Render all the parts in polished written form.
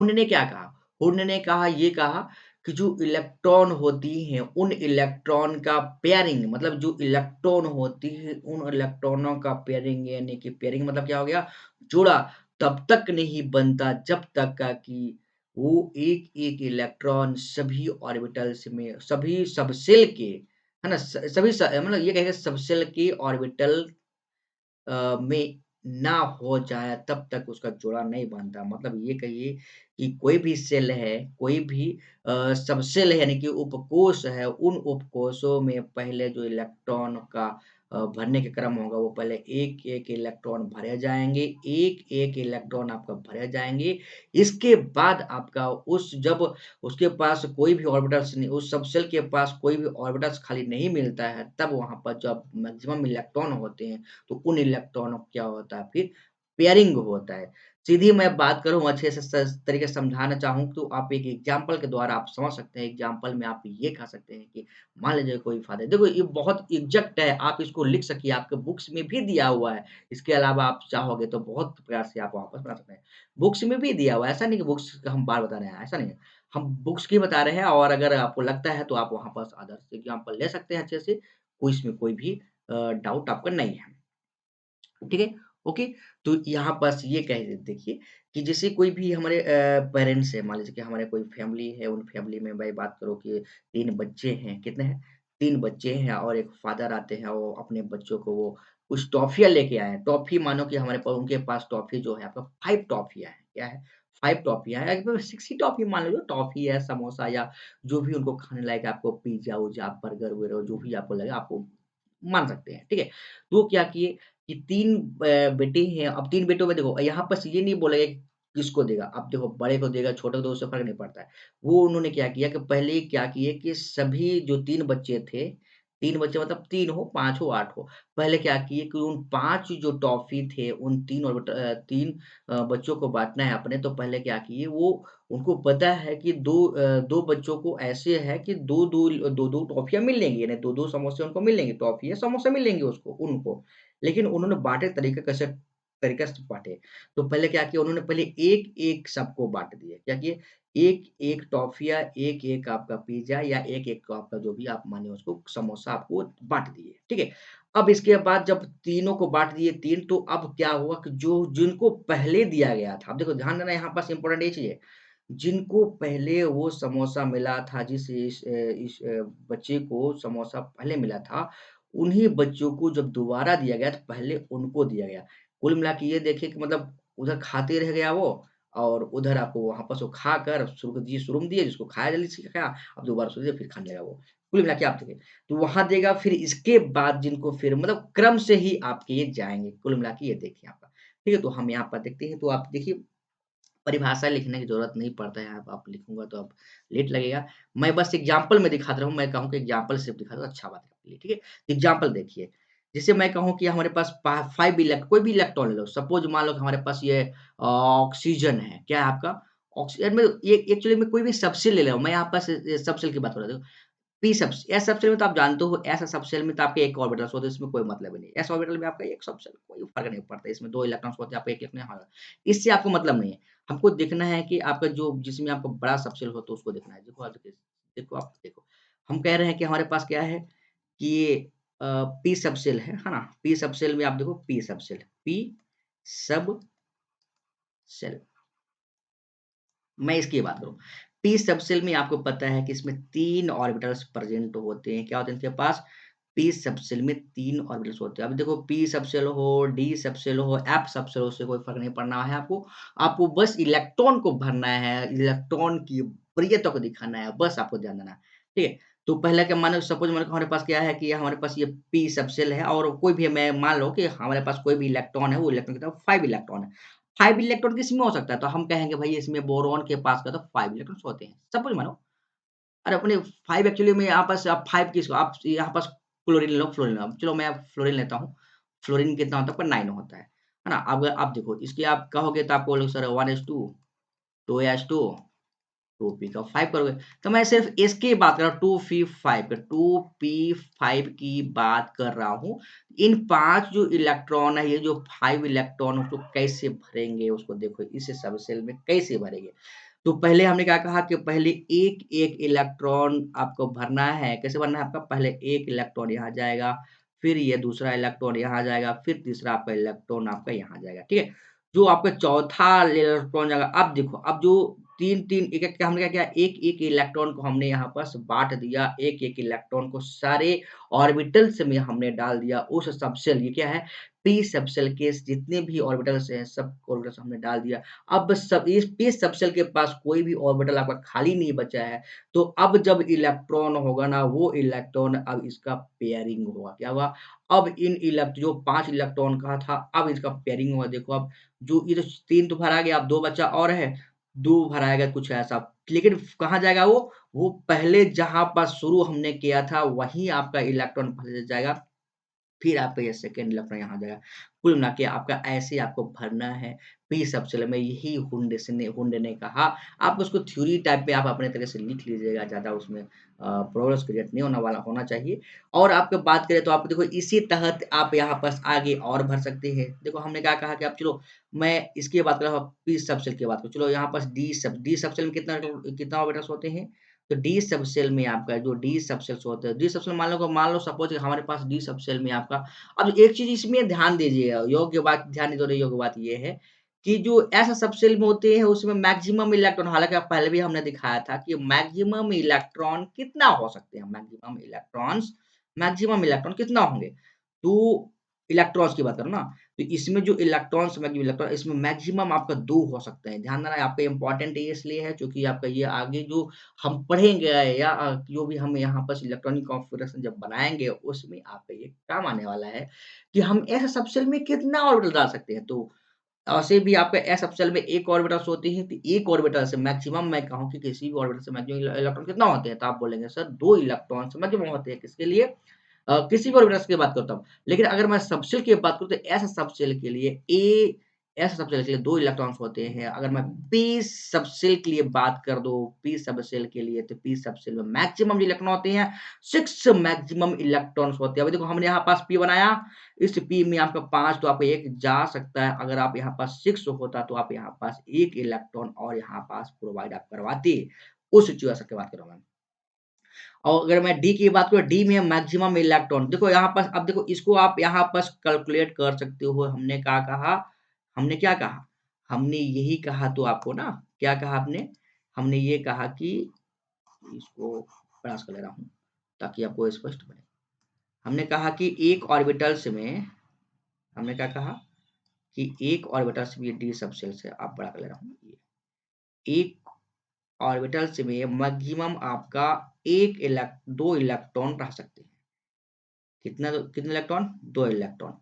ने क्या कहा? हुड ने कहा ये कहा कि जो इलेक्ट्रॉन होती हैं, उन इलेक्ट्रॉन का पेयरिंग मतलब जो इलेक्ट्रॉन होती है, उन इलेक्ट्रॉनों का पेयरिंग यानी कि पेयरिंग मतलब क्या हो गया? जोड़ा तब तक नहीं बनता जब तक का कि वो एक-एक इलेक्ट्रॉन सभी ऑर्बिटल्स में सभी सबशेल के, है ना? सभी मतलब ये कहेंगे सबशेल के ऑर्बिटल में ना हो जाए तब तक उसका जोड़ा नहीं बनता। मतलब ये कहिए कि कोई भी सेल है, कोई भी सबसेल है यानी कि उपकोष है, उन उपकोषों में पहले जो इलेक्ट्रॉन का भरने का क्रम होगा वो पहले एक-एक इलेक्ट्रॉन भरे जाएँगे, एक-एक इलेक्ट्रॉन आपका भरे जाएँगे। इसके बाद आपका उस जब उसके पास कोई भी ऑर्बिटल्स नहीं उस सबसेल के पास कोई भी ऑर्बिटल्स खाली नहीं मिलता है, तब वहाँ पर जब मैक्सिमम इलेक्ट्रॉन होते हैं, तो उन इलेक्ट्रॉनों को क्या होता है फिर पेयरिंग होता है। सीधी मैं बात करूँ अच्छे से तरीके से समझाना चाहूँ तो आप एक एग्ज़ाम्पल के द्वारा आप समझ सकते हैं। एग्ज़ाम्पल में आप ये कह सकते हैं कि मान लीजिए कोई फ़ादर देखो ये बहुत एग्ज़ैक्ट है, आप इसको लिख सकिए, आपके बुक्स में भी दिया हुआ है। इसके अलावा आप चाहोगे तो बहुत प्रकार से आप वापस बना सकते हैं। बुक्स में भी दिया हुआ है, ऐसा नहीं कि बुक्स का हम बार बता रहे हैं, ऐसा नहीं है। हम बुक्स की बता रहे हैं और अगर आपको लगता है तो आप वहाँ पर अदर्स एग्ज़ाम्पल ले सकते हैं अच्छे से, कोई इसमें कोई भी डाउट आपका नहीं है। ठीक है? ओके, तो यहाँ बस ये कह देखिए कि जैसे कोई भी हमारे पेरेंट्स हैं, मान लीजिए कि हमारे कोई फैमिली है, उन फैमिली में मैं बात करूँ कि 3 बच्चे हैं, कितने हैं? 3 बच्चे हैं और एक फादर आते हैं, वो अपने बच्चों को वो कुछ टॉफ़ियाँ लेके आए हैं। टॉफ़ी मानो कि हमारे उनके पास टॉफ़ी जो है आपका 5 टॉफ़ियाँ हैं। क्या है? 5 टॉफ़ियाँ हैं, एकदम 6 टॉफ़ी मान लीजिए, टॉफ़ी है, समोसा या जो भी उनको खाने लायक आपको पिज़्ज़ा-उज़्ज़ा, बर्गर-वर्गर जो भी आपको लगे, आपको मान सकते हैं। ठीक है? तो वो क्या किए कि 3 बेटे हैं, अब 3 बेटों में देखो यहाँ बस ये नहीं बोला गया कि किसको देगा, अब देखो बड़े को देगा, छोटे को दो उससे फ़र्क नहीं पड़ता है। वो उन्होंने क्या किया कि पहले क्या किए कि सभी जो 3 बच्चे थे, 3 बच्चे मतलब 3 हो, 5 हो, 8 हो, पहले क्या किए कि उन 5 जो टॉफ़ी थे, उन 3 बच्चों को बाँटना है अपने, तो पहले क्या किए वो उनको पता है कि 2 बच्चों को ऐसे है कि 2-2 टॉफ़ियाँ मिलेंगी, यानी 2-2 समोसे उनको मिलेंगे, टॉफ़ी है, समोसे मिलेंगे उसको उनको। लेकिन उन्होंने बाँटे तरीके कैसे तरीके से बाँटे। तो पहले क्या किया उन्होंने पहले एक-एक सबको बाँट दिए। क्या किए? एक-एक टॉफ़ियाँ, एक-एक आपका पिज़्ज़ा या एक-एक आपका जो भी आप मानिए उसको समोसा आपको बाँट दिए, ठीक है? अब इसके बाद जब तीनों को बाँट दिए 3 तो अब क्या हुआ कि जो जिनको पहले दिया गया था अब देखो ध्यान देना यहाँ पास इम्पोर्टेंट ये चीज़ है, जिनको पहले वो समोसा मिला था इस बच्चे को समोसा पहले मिला था, उन्हीं बच्चों को जब दोबारा दिया गया तो पहले उनको दिया गया। कुल मिला के ये देखिए कि मतलब उधर खाते रह गया वो और उधर आपको वहाँ पर सो खाकर शुरू में दिए जिसको खाया जल्दी से खाया, अब दोबारा से दिए फिर खाने लगा वो। कुल मिला के आप देखिए, तो वहाँ देगा फिर इसके बाद जिनको फिर मतलब क्रम से ही आपके ये जाएँगे। कुल मिला के ये देखिए आपका। ठीक है? तो हम यहाँ पर देखते हैं तो आप देखिए परिभाषा लिखने की ज़रूरत नहीं पड़ता है, आप लिखूँगा तो अब लेट लगेगा। मैं बस एग्ज़ाम्पल में दिखा रहा हूँ, मैं कहूँ कि एग्ज़ाम्पल सिर्फ़ दिखा दो, अच्छा बात है आपके लिए, ठीक है? एग्ज़ाम्पल देखिए, जैसे मैं कहूँ कि हमारे पास पा 5 कोई भी इलेक्ट्रॉन ले लो, सपोज़ मान लो कि हमारे पास ये ऑक्सीजन है, क्या है आपका? ऑक्सीजन में ये एक्चुअली में कोई भी सबसेल ले लो, मैं यहाँ पास सबसेल की बात कर रहा था। पी सबस एस सबसेल में तो आप जानते हो एस सबसेल में तो आपके एक ऑर्बिटल्स होते हैं, इसमें कोई मतलब ही नहीं है। एस ऑर्बिटल में आपका एक सबसेल कोई फ़र्क नहीं पड़ता, इसमें 2 इलेक्ट्रॉन्स होते हैं, आपका एक हाँ, इससे आपको मतलब नहीं है। हमको देखना है कि आपका जो जिसमें आपका बड़ा सबसेल हो तो उसको देखना है। देखो आप देखो आप देखो। हम कह रहे हैं कि हमारे पास क्या है कि ये पी सबसेल है ना? पी सबसेल में आप देखो पी सबसेल, पी सबसेल मैं इसकी बात करूँ। पी सबसेल में आपको पता है कि इसमें 3 ऑर्बिटल्स प्रेज़ेंट होते हैं। क्या होते हैं इनके पास? पी सबसेल में 3 ऑर्बिटल्स होते हैं। अब देखो पी सबसेल हो, डी सबसेल हो, एफ सबसेल हो, उससे कोई फ़र्क नहीं पड़ना है आपको। आपको बस इलेक्ट्रॉन को भरना है, इलेक्ट्रॉन की वरीयता को दिखाना है, बस आपको ध्यान देना है। ठीक है? तो पहले क्या मानो सपोज़ मानो हमारे पास क्या है कि हमारे पास ये पी सबसेल है और कोई भी मैं मान लो कि हमारे पास कोई भी इलेक्ट्रॉन है, वो इलेक्ट्रॉन कितना 5 इलेक्ट्रॉन है। 5 इलेक्ट्रॉन किसमें हो सकता है? तो हम कहेंगे भई इसमें बोरॉन के पास का तो 5 इलेक्ट्रॉन्स होते हैं। सपोज़ मानो अरे अपने 5 एक्चुअली में यहाँ पास आप 5 किसको आप यहाँ पास क्लोरीन ले लो, फ्लोरीन लो। चलो मैं फ्लोरीन लेता हूँ। फ्लोरीन कितना होता है? आपका 9 होता है ना? अब आप देखो इसके आप कहोगे तो आपको बोलोगे सर 1s2, 2s2, 2p का 5 करोगे। तो मैं सिर्फ़ इसकी बात कर रहा हूँ 2p5 की बात कर रहा हूँ। इन 5 जो इलेक्ट्रॉन है, ये जो 5 इलेक्ट्रॉन उसको कैसे भरेंगे उसको देखो इस सबसेल में कैसे भरेंगे? तो पहले हमने क्या कहा कि पहले एक-एक इलेक्ट्रॉन आपको भरना है। कैसे भरना है आपका? पहले एक इलेक्ट्रॉन यहाँ जाएगा, फिर ये दूसरा इलेक्ट्रॉन यहाँ जाएगा, फिर तीसरा आपका इलेक्ट्रॉन आपका यहाँ जाएगा, ठीक है? जो आपका चौथा इलेक्ट्रॉन जाएगा, अब देखो, अब जो 3-3 एक-एक हमने क्या किया, एक-एक इलेक्ट्रॉन को हमने यहाँ पास बाँट दिया, एक-एक इलेक्ट्रॉन को सारे ऑर्बिटल्स में हमने डाल दिया उस सबशेल, ये क्या है? पी सबशेल के जितने भी ऑर्बिटल्स हैं, सब ऑर्बिटल्स हमने डाल दिया। अब सब इस पी सबशेल के पास कोई भी ऑर्बिटल आपका खाली नहीं बचा है, तो अब जब इलेक्ट्रॉन होगा ना, वो इलेक्ट्रॉन अब इसका पेयरिंग होगा। क्या होगा? अब इन जो 5 इलेक्ट्रॉन का था, अब इसका पेयरिंग होगा। देखो अब जो ये तो 3 तो भरा गया, अब 2 बचा और है, 2 भराएगा कुछ ऐसा। लेकिन कहाँ जाएगा वो? वो पहले जहाँ पर शुरू हमने किया था, वहीं आपका इलेक्ट्रॉन पहले जाएगा। फिर आपका ये सेकंड इलेक्ट्रॉन यहाँ जाएगा। कुल मिला के आपका ऐसे आपको भरना है पी सबसेल में, यही हुंड ने कहा। आप उसको थ्योरी टाइप में आप अपने तरह से लिख लीजिएगा, ज़्यादा उसमें प्रॉब्लम्स क्रिएट नहीं होना चाहिए। और आपको बात करें तो आप देखो इसी तहत आप यहाँ पास आगे और भर सकते हैं। देखो हमने क्या कहा कि आप चलो मैं इसकी बात कर रहा हूँ, पी सबसेल की बात करूँ। चलो यहाँ पास डी सबसेल में कितना ऑर्बिटल्स होते हैं? तो डी सबसेल में आपका जो डी सबसेल्स होते हैं, डी सबसेल मान लो सपोज़ हमारे पास डी सबसेल में आपका, अब एक चीज़ इसमें ध्यान दीजिएगा, योग्य बात ध्यान देने योग्य बात ये है कि जो ऐसा सबसेल में होते हैं उसमें मैक्सिमम इलेक्ट्रॉन, हालाँकि आप पहले भी हमने दिखाया था कि मैक्सिमम इलेक्ट्रॉन कितना हो सकते हैं, मैक्सिमम इलेक्ट्रॉन कितना होंगे? तो इलेक्ट्रॉन्स की बात करो ना, तो इसमें जो इलेक्ट्रॉन्स मैक्सिमम इलेक्ट्रॉन इसमें मैक्सिमम आपका 2 हो सकते हैं। ध्यान देना आपका इम्पोर्टेंट ये इसलिए है क्योंकि आपका ये आगे जो हम पढ़ेंगे या जो भी हम यहाँ पर इलेक्ट्रॉनिक कॉन्फ़िगरेशन जब बनाएँगे, उसमें आपका ये काम आने वाला है कि हम एस सबशेल में कितना ऑर्बिटल डाल सकते हैं। तो ऐसे भी आपका एस सबशेल में 1 ऑर्बिटल्स होती हैं, तो 1 ऑर्बिटल से मैक्सिमम मैं कहूँ कि किसी भी ऑर्बिटल से मैक्सिमम इलेक्ट्रॉन कितना होते हैं? तो आप बोलेंगे सर 2 इलेक्ट्रॉन से मैक्सिमम होते हैं। किसके लिए? किसी भी ऑर्बिटल्स की बात करता हूँ। लेकिन अगर मैं सबशेल की बात करूँ तो एस सबशेल के लिए एस सबशेल के लिए 2 इलेक्ट्रॉन्स होते हैं। अगर मैं पी सबशेल के लिए बात कर दूँ, पी सबशेल के लिए तो पी सबशेल में मैक्सिमम जो इलेक्ट्रॉन होते हैं 6 मैक्सिमम इलेक्ट्रॉन्स होते हैं। अभी देखो हमने यहाँ पास पी बनाया, इस पी में आपका 5 तो आपका 1 जा सकता है। अगर आप यहाँ पास 6 होता तो आप यहाँ पास 1 इलेक्ट्रॉन और यहाँ पास प्रोवाइड आप करवाते। उस सिचुएशन की बात कर रहा हूँ मैं। और अगर मैं डी की बात करूँ, डी में मैक्सिमम इलेक्ट्रॉन देखो यहाँ पास, अब देखो इसको आप यहाँ पास कैलकुलेट कर सकते हो। हमने क्या कहा? हमने क्या कहा? हमने यही कहा तो आपको ना, क्या कहा आपने? हमने ये कहा कि इसको प्रयास कर ले रहा हूँ ताकि आपको स्पष्ट बने। हमने कहा कि एक ऑर्बिटल्स में हमने क्या कहा कि एक ऑर्बिटल्स में डी सबसेल से आप बड़ा कर ले रहा हूँ। एक ऑर्बिटल्स में मैक्सिमम आपका 2 इलेक्ट्रॉन रह सकते हैं। कितने इलेक्ट्रॉन? 2 इलेक्ट्रॉन।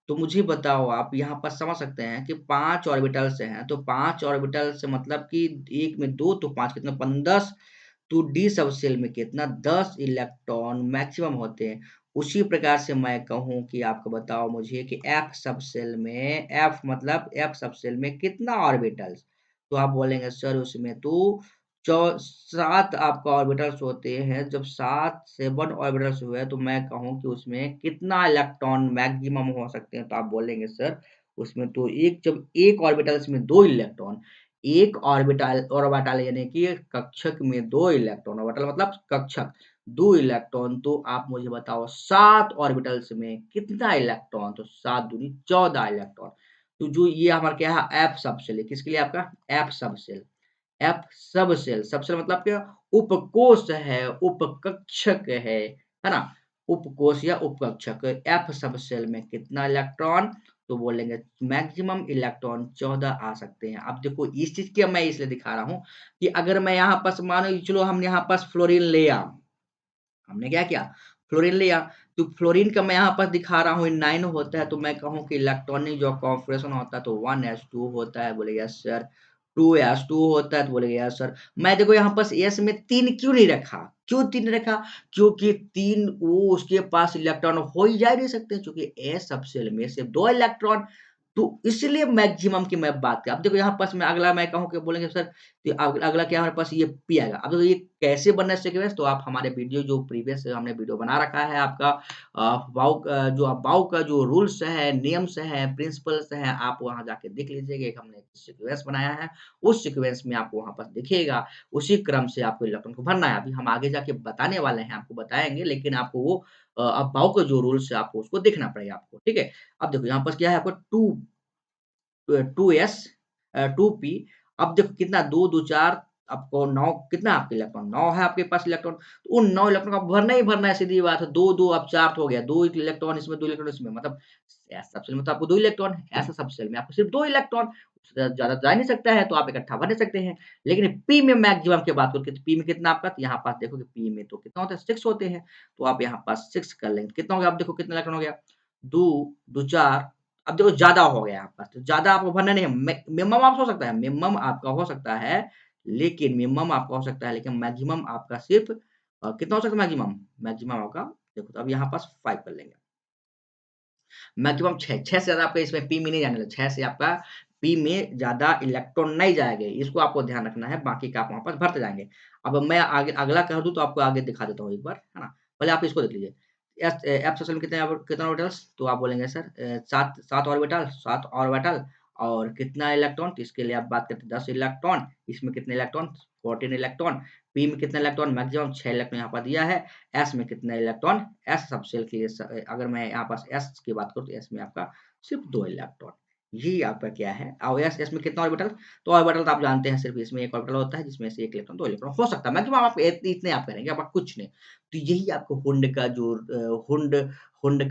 तो मुझे बताओ आप यहाँ पर समझ सकते हैं कि 5 ऑर्बिटल्स हैं, तो 5 ऑर्बिटल से मतलब कि 1 में 2 तो 5 कितना 10 तो डी सबशेल में कितना 10 इलेक्ट्रॉन मैक्सिमम होते हैं। उसी प्रकार से मैं कहूँ कि आपको बताओ मुझे कि एफ सबशेल में कितना ऑर्बिटल्स? तो आप बोलेंगे सर उसमें तो चौ 7 आपका ऑर्बिटल्स होते हैं। जब 7 ऑर्बिटल्स हुए तो मैं कहूँ कि उसमें कितना इलेक्ट्रॉन मैक्सिमम हो सकते हैं? तो आप बोलेंगे सर उसमें तो जब 1 ऑर्बिटल्स में 2 इलेक्ट्रॉन, 1 ऑर्बिटल यानी कि कक्षक में 2 इलेक्ट्रॉन, ऑर्बिटल मतलब कक्षक, 2 इलेक्ट्रॉन तो आप मुझे बताओ 7 ऑर्बिटल्स में कितना इलेक्ट्रॉन? तो 7 दूनी 14 इलेक्ट्रॉन। तो जो ये हमारा क्या है एफ सबशेल है, किसके लिए आपका? F subshell. F subshell, subshell मतलब क्या? उपकोष है, उपकक्षक है ना? उपकोष या उपकक्षक। एफ सबशेल में कितना इलेक्ट्रॉन? तो बोलेंगे मैक्सिमम इलेक्ट्रॉन 14 आ सकते हैं। अब देखो इस चीज़ की मैं इसलिए दिखा रहा हूँ कि अगर मैं यहाँ पास मानो चलो हमने यहाँ पास फ्लोरीन लिया, हमने क्या किया? फ्लोरीन लिया, तो फ्लोरीन का मैं यहाँ पर दिखा रहा हूँ 9 होता है, तो मैं कहूँ कि इलेक्ट्रॉनिक जो कॉन्फ़िगरेशन होता है तो 1s2 होता है, बोले यस सर। 2s2 होता है तो बोले यस सर। मैं देखो यहाँ पास s में 3 क्यों नहीं रखा? क्यों 3 नहीं रखा? क्योंकि 3 वो उसके पास इलेक्ट्रॉन हो ही जा नहीं सकते, क्योंकि s सबशेल में सिर्फ 2 इलेक्ट्रॉन तो इसलिए मैक्सिमम की मैं बात कर अब देखो यहाँ पास मैं अगला मैं कहूँ कि बोलेंगे सर कि अगला क्या हमारे पास ये पी आएगा। अब देखो ये कैसे बनना है सीक्वेंस तो आप हमारे वीडियो जो प्रीवियस हमने वीडियो बना रखा है आपका जो अबाउ का जो रूल्स है, नियम्स हैं, प्रिंसिपल्स हैं, आप वहाँ जाके देख लीजिएगा। एक हमने सीक्वेंस बनाया है, उस सीक्वेंस में आपको वहाँ पर दिखेगा, उसी क्रम से आपको इलेक्ट्रॉन को भरना है। अभी हम आगे जाके बताने वाले हैं, आपको बताएँगे लेकिन आपको वो अबाउ का जो रूल्स है आपको उसको देखना पड़ेगा आपको, ठीक है? अब देखो यहाँ पास क्या है आपको 2s 2p अब देखो कितना 2 2 4 आपको 9 कितना आपके इलेक्ट्रॉन 9 है आपके पास इलेक्ट्रॉन। तो उन 9 इलेक्ट्रॉन को भरना ही भरना है सीधी बात है। 2 2 अब 4 तो हो गया। 2 इलेक्ट्रॉन इसमें 2 इलेक्ट्रॉन इसमें मतलब एस सबशेल में तो आपको 2 इलेक्ट्रॉन है। एस सबशेल में आपको सिर्फ 2 इलेक्ट्रॉन उससे ज़्यादा जा नहीं सकता है तो आप इकट्ठा भर नहीं सकते हैं। लेकिन पी में मैक्सिमम की बात करो तो पी में कितना आपका तो यहाँ पास देखो कि पी में तो कितना होता है 6 होते हैं। तो आप यहाँ पास 6 कर लेंगे। कितना हो गया? आप देखो कितना इलेक्ट्रॉन हो गया? 2 2 4 अब देखो ज़्यादा हो गया आपका, तो ज़्यादा आपको भरना नहीं है। मिनिमम आप हो सकता है मिनिमम आपका हो सकता है, लेकिन मिनिमम आपका हो सकता है, लेकिन मैक्सिमम आपका सिर्फ़ कितना हो सकता है मैक्सिमम? मैक्सिमम आपका देखो तो अब यहाँ पास 5 कर लेंगे। मैक्सिमम 6 6 से ज़्यादा आपका इसमें पी में नहीं जाने वाला, 6 से आपका पी में ज़्यादा इलेक्ट्रॉन नहीं जाएँगे, इसको आपको ध्यान रखना है, बाकी का आप वहाँ पर भरते जाएँगे। अब मैं आगे अगला कर दूँ तो आपको आगे दिखा देता हूँ एक बार, है ना? पहले आप इसको देख लीजिए। एफ सेक्शन में कितना ऑर्बिटल्स? तो आप बोलेंगे सर 7 ऑर्बिटल 7 ऑर्बिटल और कितना इलेक्ट्रॉन? तो इसके लिए आप बात करते हैं 10 इलेक्ट्रॉन, इसमें कितने इलेक्ट्रॉन? 14 इलेक्ट्रॉन, पी में कितना इलेक्ट्रॉन? मैक्सिमम 6 इलेक्ट्रॉन यहाँ पर दिया है। एस में कितना इलेक्ट्रॉन? एस सबशेल के लिए अगर मैं यहाँ पास एस की बात करूँ तो एस में आपका सिर्फ 2 इलेक्ट्रॉन। यही आपका क्या है और एस एस में कितना ऑर्बिटल? तो ऑर्बिटल तो आप जानते हैं सिर्फ इसमें एक ऑर्बिटल होता है जिसमें से 1 इलेक्ट्रॉन 2 इलेक्ट्रॉन हो सकता है। मैक्सिमम आप इतने आप करेंगे आप कुछ नहीं। तो यही आपको हुंड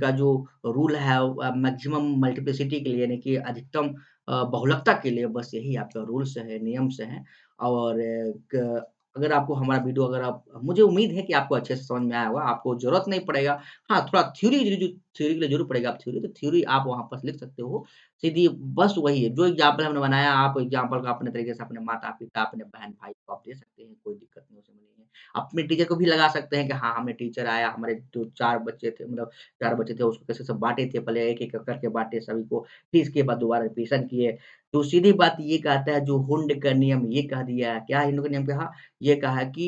का जो रूल है मैक्सिमम मल्टीप्लिसिटी के लिए यानी कि अधिकतम बहुलकता के लिए बस यही आपका रूल्स है, नियम्स हैं और क अगर आपको हमारा वीडियो अगर आप मुझे उम्मीद है कि आपको अच्छे से समझ में आया होगा, आपको ज़रूरत नहीं पड़ेगा। हाँ, थोड़ा थ्योरी के लिए ज़रूर पड़ेगा, आप थ्योरी आप वहाँ पर लिख सकते हो। सीधी बस वही है, जो एग्ज़ाम्पल हमने बनाया आप एग्ज़ाम्पल का अपने तरीके से अपने माता-पिता, अपने बहन-भाई को आप दे सकते हैं, कोई दिक्कत नहीं उसमें नहीं है। अपने टीचर को भी लगा सकते हैं कि हाँ, हमें टीचर आया, हमारे जो 4 बच्चे थे मतलब 4 बच्चे थे उसको कैसे सब बाँटे थे, पहले एक-एक करके बाँटे सभी को, फिर इसके बाद दोबारा रिविज़न किए। तो सीधी बात ये कहता है जो हुंड का नियम ये कह दिया है, क्या हिंडू का नियम कहा? ये कहा कि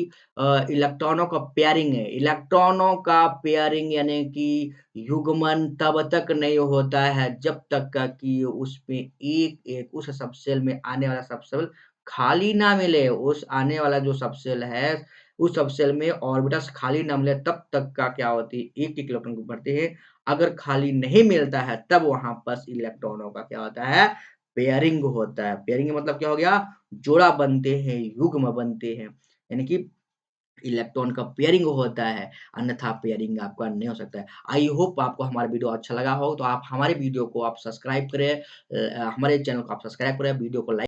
इलेक्ट्रॉनों का पेयरिंग है, इलेक्ट्रॉनों का पेयरिंग यानी कि युग्मन तब तक नहीं होता है जब तक का कि उसमें एक उस सबसेल में आने वाला सबसेल खाली ना मिले। उस आने वाला जो सबसेल है, उस सबसेल में ऑर्बिटल्स खाली ना मिले तब तक का क्या होती है, एक-एक इलेक्ट्रॉन को भरते हैं। अगर खाली नहीं मिलता है तब वहाँ पर इलेक्ट्रॉनों का क्या होता है, पेयरिंग होता है। पेयरिंग का मतलब क्या हो गया? जोड़ा बनते हैं, युग्म बनते हैं। यानी कि इलेक्ट्रॉन का पेयरिंग होता है, अन्यथा पेयरिंग आपका नहीं हो सकता है। आई होप आपको हमारा वीडियो अच्छा लगा हो, तो आप हमारे वीडियो को आप सब्सक्राइब करें हमारे चैनल को आप सब्सक्राइब करें, वीडियो को लाइक